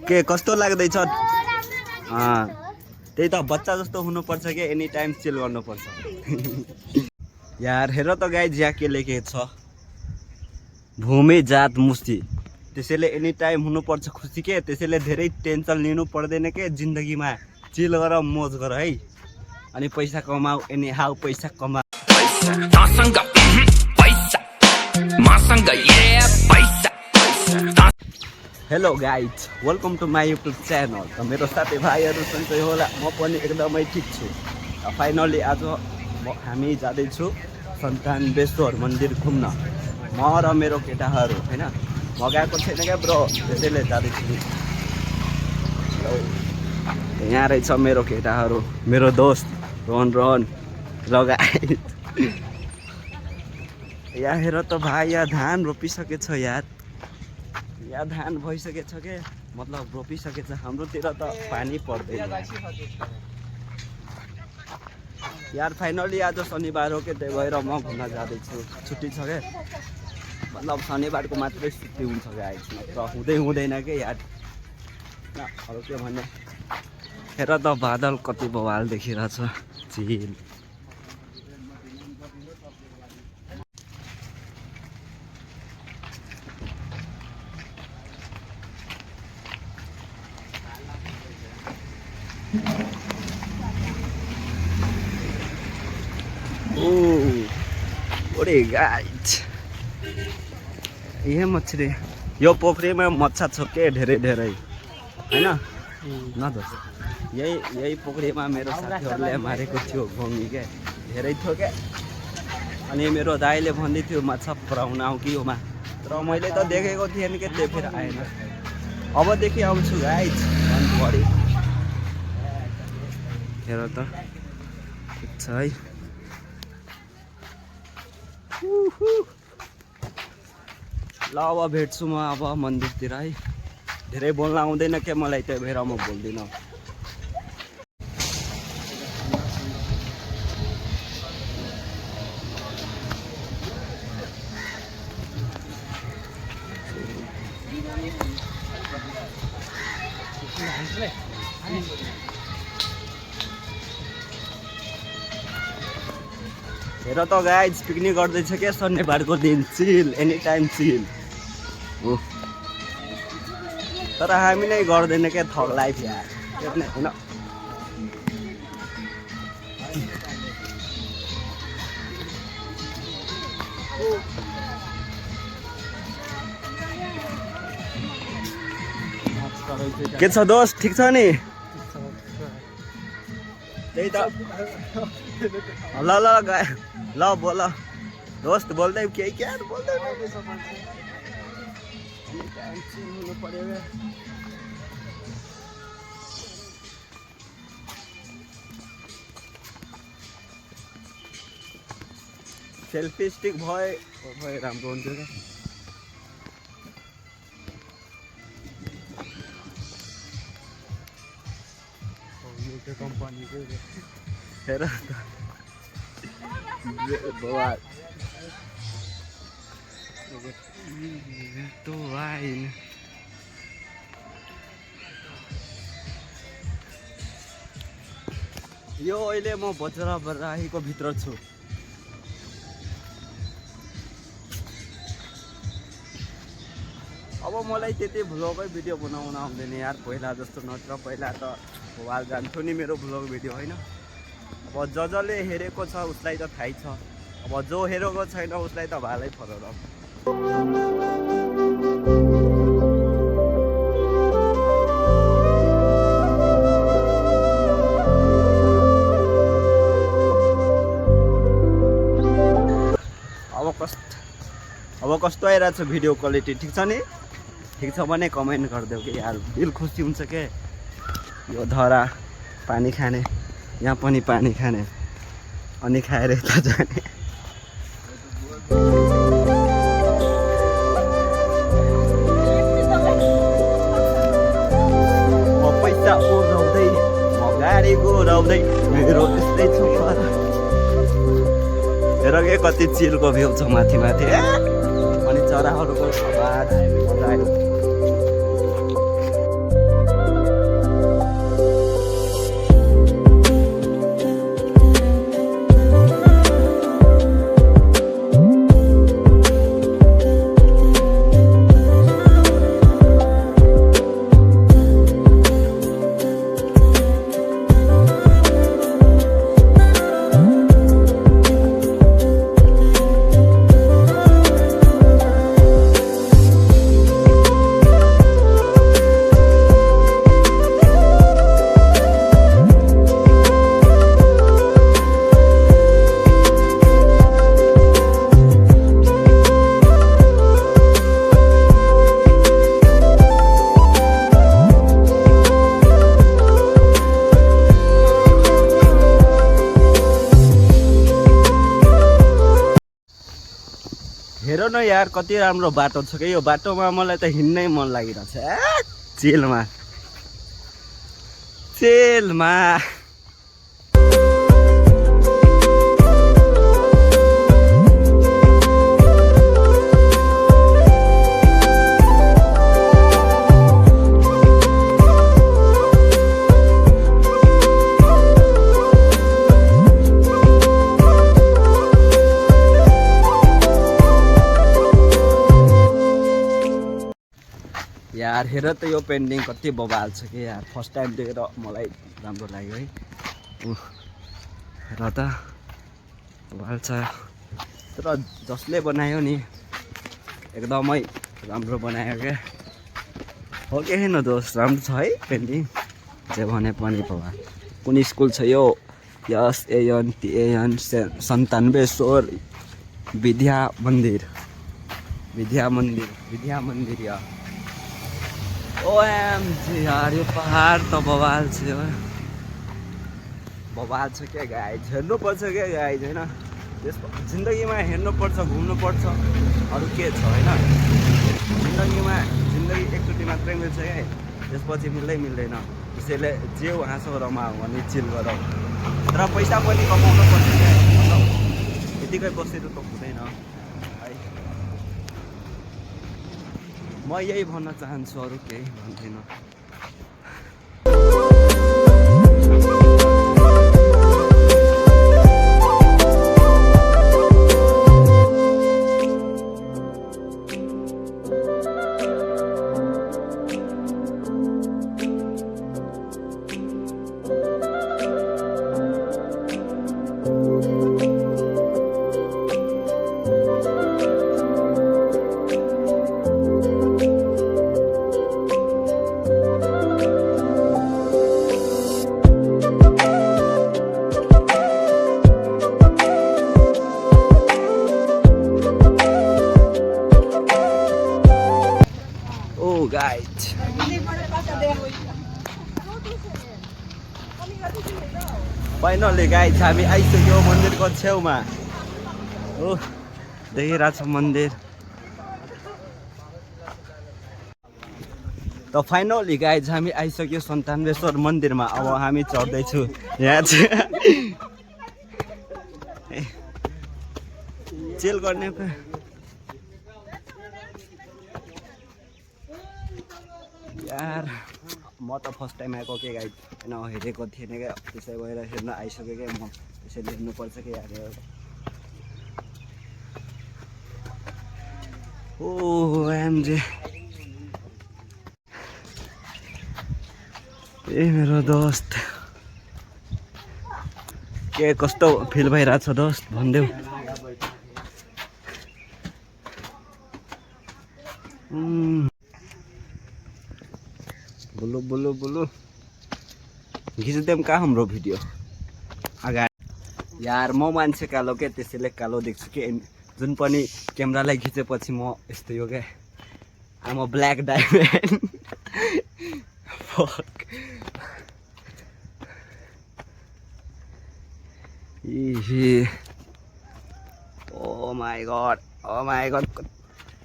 के कस्तो लाग्दैछ त्यही त बच्चा जस्तो हुनुपर्छ कि एनी टाइम चिल गर्नुपर्छ यार हेर त गाइज यहाँ के लेखेको छ भूमि जात मुस्ती त्यसैले एनी टाइम हुनुपर्छ खुसी के त्यसैले धेरै टेन्सन लिनु पर्दैन के जिन्दगीमा चिल गर मोज गर है अनि पैसा कमाऊ एनी हाउ पैसा कमा hello guys welcome to my YouTube channel त मेरो साथीभाइहरू सन्चै होला म पनि एकदमै ठिक छु फाइनली आज हामी जाँदैछु सन्तानबेश्वर मन्दिर घुम्न म र मेरो केटाहरू होइन म गएको छैन क्या ब्रो त्यसैले जाँदैछु यहाँ रहेछ मेरो केटाहरू मेरो दोस्त रोहन र गाइज यहाँ हेर त भाइ यहाँ धान रोपिसकेछ यार यहाँ धान भइसकेछ के मतलब रोपिसकेछ हाम्रोतिर त पानी पर्दैन यार फाइनली आज शनिबार हो के त्यही भएर म घुम्न जाँदैछु छुट्टी छ क्या मतलब शनिबारको मात्रै छुट्टी हुन्छ क्या आइज नत्र हुँदैन के यार अरू के भन्ने हेर त बादल कति बवाल देखिरहेछ चिल ओरे गाइज यहाँ मछली यो पोखरीमा मच्छा छ के धेरै होइन न दोस्त यही पोखरीमा मेरो साथीहरूले मारेको थियो घोङ्गी क्या धेरै थियो क्या अनि मेरो दाइले भन्दै थियो माछा पराउन आऊ कि योमा तर मैले त देखेको थिएँ नि के त्यो फेरि आएन अबदेखि आउँछु गाइज भन्नु हेर त ठिक छ है ल अब भेट्छु म अब मन्दिरतिर है धेरै बोल्न आउँदैन क्या मलाई त्यही भएर म बोल्दिनँ हेर त गाइज पिकनिक गर्दैछ क्या शनिबारको दिन चिल एनी टाइम चिल हो तर हामी नै गर्दैन क्या थक लाइफ यार त्यो पनि होइन के छ दोस्त ठिक छ नि त्यही त ल ल ल बोल दोस्त बोल्दै केही क्या बोल्दै सेल्फी स्टिक भए राम्रो हुन्थ्यो क्या कम्पनीको हेर त वाइन यो अहिले म बज्राहीको भित्र छु अब मलाई त्यति भ्लगै भिडियो बनाउन आउँदैन यार पहिला जस्तो नत्र पहिला त वाल जान्थ्यो नि मेरो भ्लग भिडियो होइन अब जसले हेरेको छ उसलाई त थाहै छ अब जो हेरेको छैन उसलाई त भालै फरक अब कस्तो आइरहेको छ भिडियो क्वालिटी ठिक छ नि ठिक छ भने कमेन्ट गरिदेऊ कि यार दिल खुसी हुन्छ के यो धरा पानी खाने यहाँ पनि पानी खाने अनि खाएर यता जाने म पैसा ओराउँदै म गाडी गोराउँदै मेरो यस्तै छ हेर के कति चिलको भ्यू छ माथि अनि चराहरूको आवाज न यार कति राम्रो बाटो छ के यो बाटोमा मलाई त हिँड्नै मन लागिरहेछ चिलमा यार हेर त यो पेन्टिङ कति बबाल छ कि यार फर्स्ट टाइम देखेर मलाई राम्रो लाग्यो है हेर त बबाल छ तर जसले बनायो नि एकदमै राम्रो बनायो क्या हो कि होइन दोस्त राम्रो छ है पेन्टिङ जे भने पनि बबाल कुन स्कुल छ यो SANTAN 97 विद्या मन्दिर या OMG यार यो पहाड त बवाल छ क्या गाइज हेर्नुपर्छ क्या गाइज होइन जिन्दगीमा हेर्नुपर्छ घुम्नुपर्छ अरू के छ होइन जिन्दगी एकचोटि मात्रै मिल्छ क्या त्यसपछि मिल्दैन त्यसैले जे हाँसो रमाऊ भने चिल गरौँ तर पैसा पनि कमाउनु पर्छ क्या मतलब यतिकै बसेर त हुँदैन है म यही भन्न चाहन्छु अरू केही भन्दिनँ गाइज फाइनली गाइज हामी आइसक्यो मन्दिरको छेउमा हो देखिरहेको छ मन्दिर त फाइनली गाइज हामी आइसक्यो 97 मन्दिरमा अब हामी चढ्दैछु यहाँ चाहिँ चिल गर्ने यार म त फर्स्ट टाइम आएको के गाइड होइन हेरेको थिएन क्या त्यसै भएर हेर्न आइसक्यो क्या म त्यसैले हेर्नुपर्छ कि यार OMG ए मेरो दोस्त के कस्तो फिल भइरहेछ दोस्त भनिदेऊ बोलो खिच्दैम कहाँ हाम्रो भिडियो अगाडि यार म मान्छे कालो के त्यसैले कालो देख्छु कि जुन पनि क्यामेरालाई खिचेपछि म यस्तो हो क्या आम अ black diamond oh my god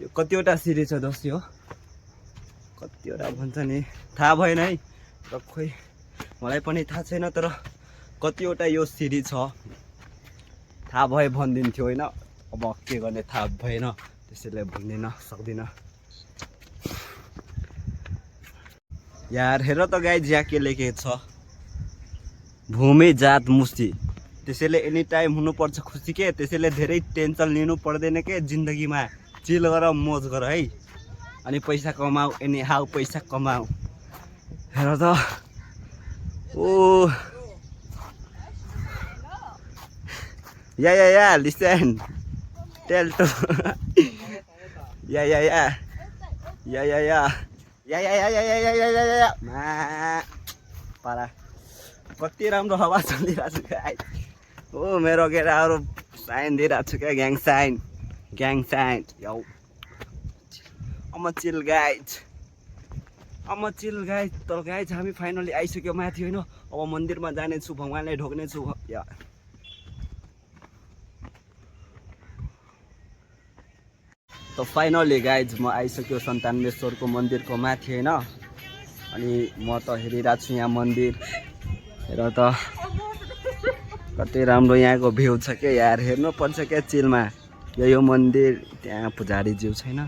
यो कतिवटा सिरी छ दोस्त यो कतिवटा भन्छ नि थाहा भएन है र खोइ मलाई पनि थाहा छैन तर कतिवटा यो सिरी छ थाहा भए भनिदिन्थ्यो होइन अब के गर्ने थाहा भएन त्यसैले भनिदिन सक्दिनँ यार हेर त गाइज यहाँ के लेखेको छ भूमि जात मुस्ती त्यसैले एनी टाइम हुनुपर्छ खुसी के त्यसैले धेरै टेन्सन लिनु पर्दैन के जिन्दगीमा चिल गर मोज गर है अनि पैसा कमाऊ एनी हाउ पैसा कमाऊ हेर त ओ या लिसन टेल टु या पारा कति राम्रो हावा चलिरहेको छ क्या ओ मेरो केटाहरू साइन दिइरहेको छु क्या ग्याङ साइन यौ चिल गाइज तर गाइज हामी फाइनली आइसक्यो माथि होइन अब मन्दिरमा जानेछु भगवानलाई ढोक्नेछु त फाइनली गाइज म आइसक्यो 97 मन्दिरको माथि होइन। अनि म त हेरिरहेको छु यहाँ मन्दिर हेर त कति राम्रो यहाँको भ्यू छ क्या यार, हेर्नुपर्छ क्या चिलमा। यो मन्दिर त्यहाँ पुजारीज्यू छैन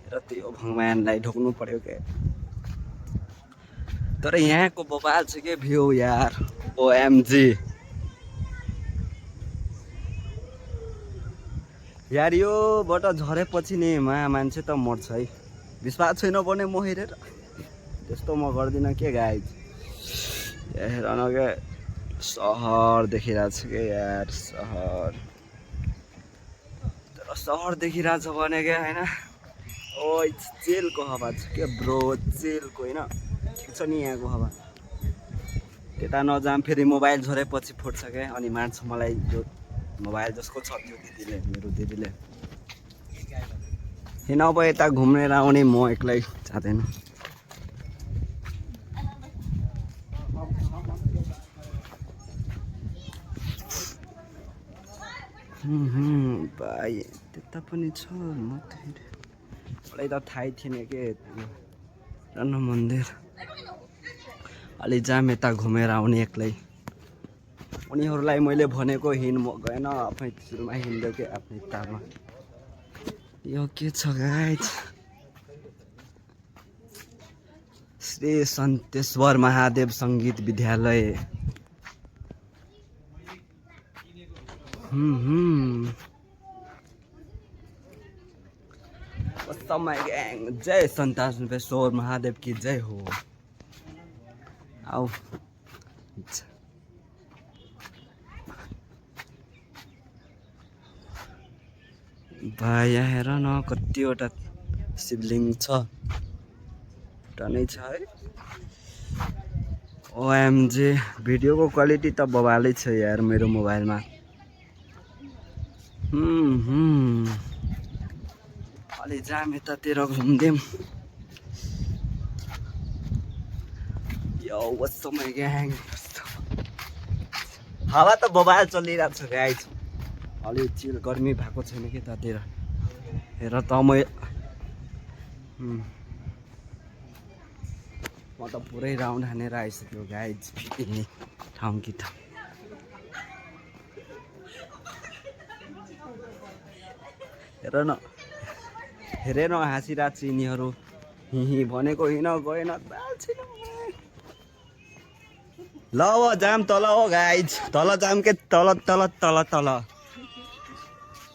र त्यो भगवानलाई ढोक्नु पर्यो क्या। तर यहाँको बवाल छ क्या भ्यू यार, ओएमजी यार। योबाट झरेपछि नि मान्छे त मर्छ है, विश्वास छैन भने म हेरेर त्यस्तो म गर्दिनँ के गाइज। हेर न क्या सहर देखिरहेको छ क्या यार, सहर। तर सहर देखिरहेछ भने क्या होइन, ओ चिलको हावा छ क्या ब्रो, चिलको होइन। ठिक छ नि यहाँको हावा। त्यता नजाम फेरि मोबाइल झरेपछि फुट्छ क्या, अनि मार्छ मलाई। जो मोबाइल जसको छ त्यो दिदीले, मेरो दिदीले। किन अब यता घुमेर आउने म एक्लै जाँदैन। भाइ त्यता पनि छ, मलाई त थाहै थिएन के राम्रो मन्दिर। अलि जाम यता घुमेर आउने एक्लै। उनीहरूलाई मैले भनेको हिँड, म गएन, आफ्नै चिलमा हिँड्यो कि आफ्नै तालमा। यो के छ गाइज, श्री सन्तेश्वर महादेव सङ्गीत विद्यालय। जय सन्तेश्वर महादेव की जय हो। आओ भाइ यहाँ हेर न कतिवटा शिवलिङ्ग छ, एउटा नै छ है। ओएमजी भिडियोको क्वालिटी त बवालै छ यार मेरो मोबाइलमा। अलि जाम यतातिर घुम्दिउँ। यो समय ग्याङ हावा त बवाल चलिरहेको छ गाइज। अलि चिल गर्मी भएको छैन कि त्यतातिर। हेर त म त पुरै राउन्ड हानेर आइसक्यो गाइज, फेरि ठाउँ कि ठाउँ। हेर न हेरेन हाँसिरहेको छ यिनीहरू, हिँ भनेको हिँड गएन। ल अब जाम तल हो गाइज, तल जाम के तल तल तल तल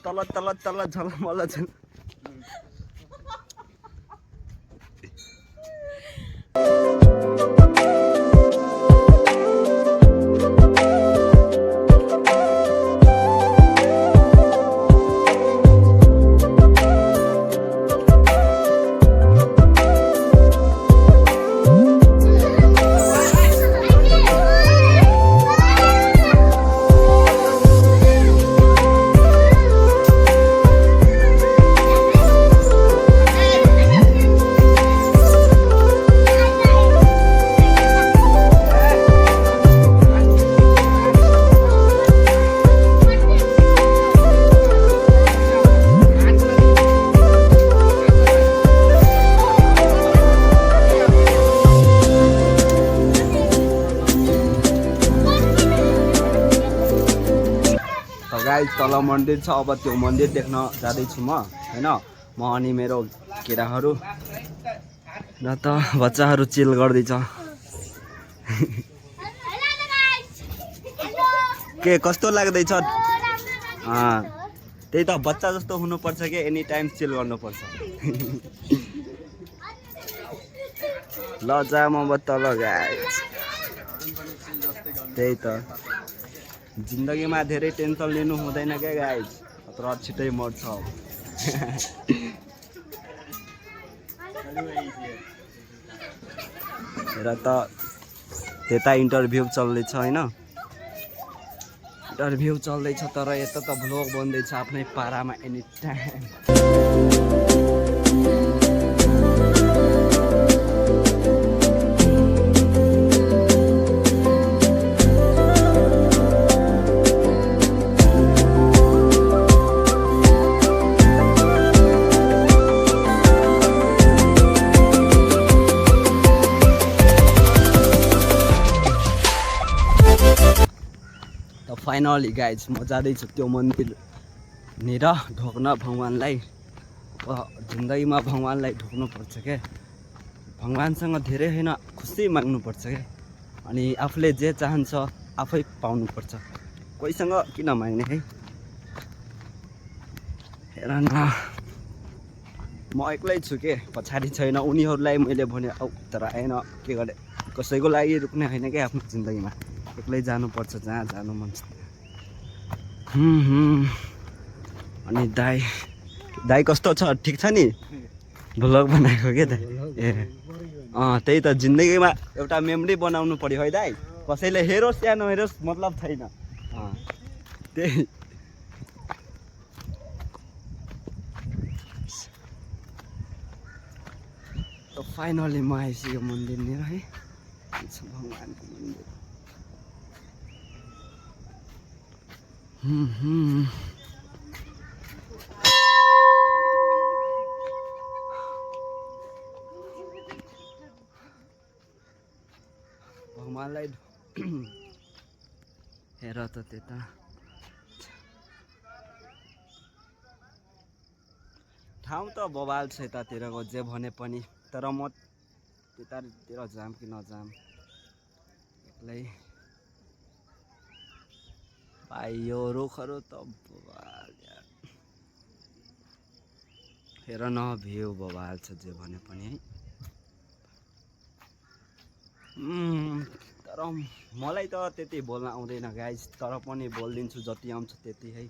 तल तल तल झलमल झन्। गाइज तल मन्दिर छ, अब त्यो मन्दिर देख्न जाँदैछु म होइन। म अनि मेरो केटाहरू र त बच्चाहरू चिल गर्दैछ। के कस्तो लाग्दैछ? त्यही त बच्चा जस्तो हुनुपर्छ कि एनी टाइम चिल गर्नुपर्छ। ल जाम अब तल गाइज। त्यही त जिन्दगीमा धेरै टेन्सन लिनु हुँदैन क्या गाइज, तर छिटै मर्छ। र त त्यता इन्टरभ्यू चल्दैछ होइन, इन्टरभ्यू चल्दैछ। तर यता त भ्लग बन्दैछ आफ्नै पारामा एनी टाइम। फाइनली गाइज म जाँदैछु त्यो मन्दिरनिर ढोक्न भगवान्लाई। जिन्दगीमा भगवान्लाई ढोक्नुपर्छ क्या, भगवान्सँग धेरै होइन खुसी माग्नुपर्छ क्या। अनि आफूले जे चाहन्छ आफै पाउनुपर्छ, कोहीसँग किन माग्ने है। हेर न म एक्लै छु के, पछाडि छैन। उनीहरूलाई मैले भने औ तर आएन, के गरेँ। कसैको लागि रुक्ने होइन क्या आफ्नो जिन्दगीमा, एक्लै जानुपर्छ जहाँ जानु मन छ। अनि दाई कस्तो छ, ठिक छ नि? भ्लग बनाएको के दाइ? ए त्यही त, जिन्दगीमा एउटा मेमोरी बनाउनु पर्यो है दाइ। कसैले हेरोस् या नहेरोस् मतलब छैन। त्यही त फाइनली म आइसक्यो मन्दिरनिर है, भगवानको मन्दिर। भगवान्लाई हेर त त्यता ठाउँ त बवाल छ यतातिरको जे भने पनि, तर म त्यतातिर जाम कि नजाम एक्लै। भाइ यो रुखहरू त बवाल यार, हेर न भ्यू बवाल छ जे भने पनि है। तर मलाई त त्यति बोल्न आउँदैन गाइज, तर पनि बोलिदिन्छु जति आउँछ त्यति है।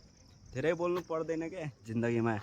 धेरै बोल्नु पर्दैन क्या जिन्दगीमा।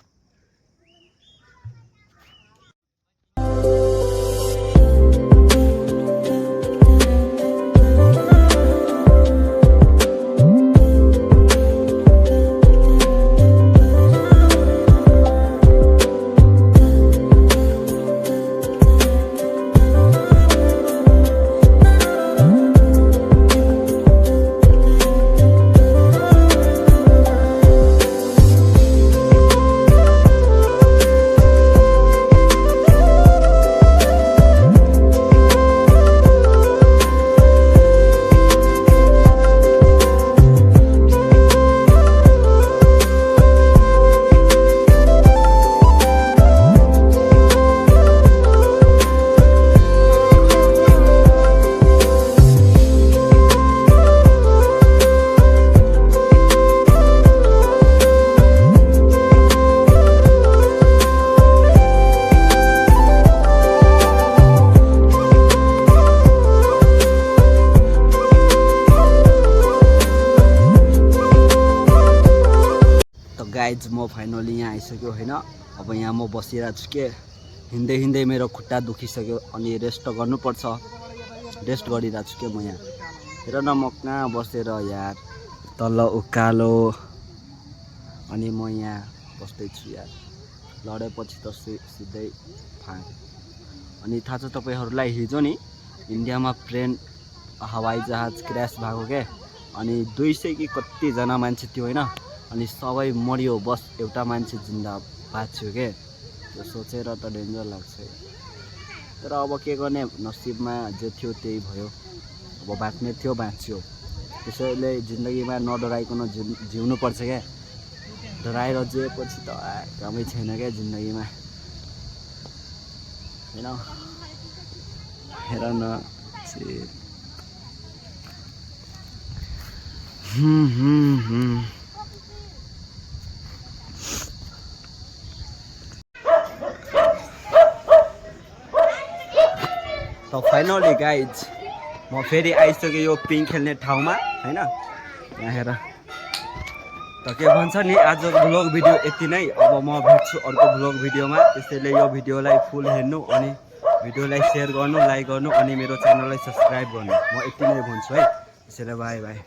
गाइज म फाइनली यहाँ आइसक्यो होइन। अब यहाँ म बसिरहेको छु के, हिँड्दै हिँड्दै मेरो खुट्टा दुखिसक्यो अनि रेस्ट त गर्नुपर्छ, रेस्ट गरिरहेको छु के म यहाँ। हेर न म कहाँ बसेर यार, तल उकालो अनि म यहाँ बस्दैछु यार। लडेपछि त सिधै फाँक। अनि थाहा छ तपाईँहरूलाई, हिजो नि इन्डियामा प्लेन हवाईजहाज क्र्यास भएको क्या। अनि 200 कि कतिजना मान्छे थियो होइन, अनि सबै मरियो, बस एउटा मान्छे जिन्दा बाँच्यो के। त्यो सोचेर त डेन्जर लाग्छ। तर अब के गर्ने, नसिबमा जे थियो त्यही भयो। अब बाँच्ने थियो बाँच्यो, त्यसैले जिन्दगीमा नडराइकन जिउनुपर्छ क्या। डराएर जिएपछि त कामै छैन क्या जिन्दगीमा होइन। हेर न त फाइनली गाइज म फेरि आइसकेँ यो पिङ खेल्ने ठाउँमा होइन। यहाँ हेर त के भन्छ नि, आजको भ्लग भिडियो यति नै। अब म भेट्छु अर्को भ्लग भिडियोमा, त्यसैले यो भिडियोलाई फुल हेर्नु अनि भिडियोलाई सेयर गर्नु, लाइक गर्नु अनि मेरो च्यानललाई सब्सक्राइब गर्नु। म यति नै भन्छु है, त्यसैले बाई बाई।